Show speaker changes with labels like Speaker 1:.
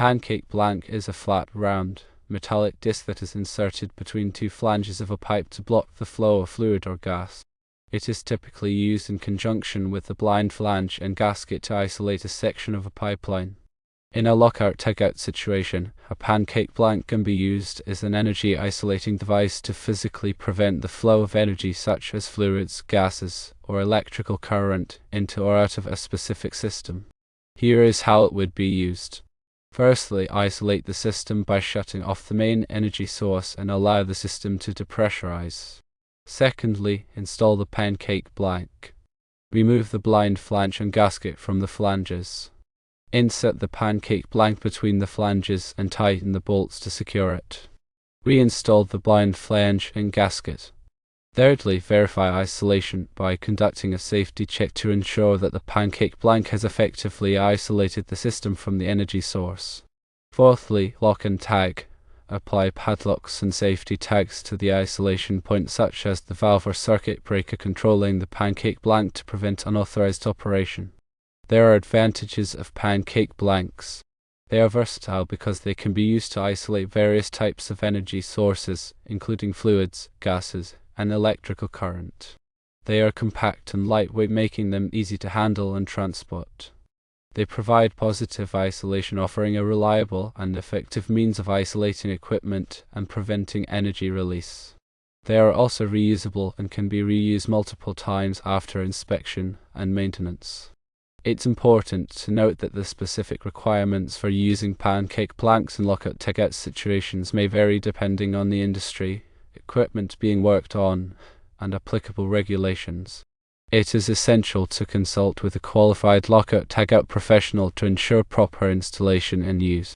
Speaker 1: pancake blank is a flat, round, metallic disc that is inserted between two flanges of a pipe to block the flow of fluid or gas. It is typically used in conjunction with the blind flange and gasket to isolate a section of a pipeline. In a lockout tagout situation, a pancake blank can be used as an energy isolating device to physically prevent the flow of energy such as fluids, gases, or electrical current into or out of a specific system. Here is how it would be used. Firstly, isolate the system by shutting off the main energy source and allow the system to depressurize. Secondly, install the pancake blank. Remove the blind flange and gasket from the flanges. Insert the pancake blank between the flanges and tighten the bolts to secure it. Reinstall the blind flange and gasket. Thirdly, verify isolation by conducting a safety check to ensure that the pancake blank has effectively isolated the system from the energy source. Fourthly, lock and tag. Apply padlocks and safety tags to the isolation point such as the valve or circuit breaker controlling the pancake blank to prevent unauthorized operation. There are advantages of pancake blanks. They are versatile because they can be used to isolate various types of energy sources, including fluids, gases, and electrical current. They are compact and lightweight, making them easy to handle and transport. They provide positive isolation, offering a reliable and effective means of isolating equipment and preventing energy release. They are also reusable and can be reused multiple times after inspection and maintenance. It's important to note that the specific requirements for using pancake blanks in lockout tagout situations may vary depending on the industry, equipment being worked on, and applicable regulations. It is essential to consult with a qualified lockout tagout professional to ensure proper installation and use.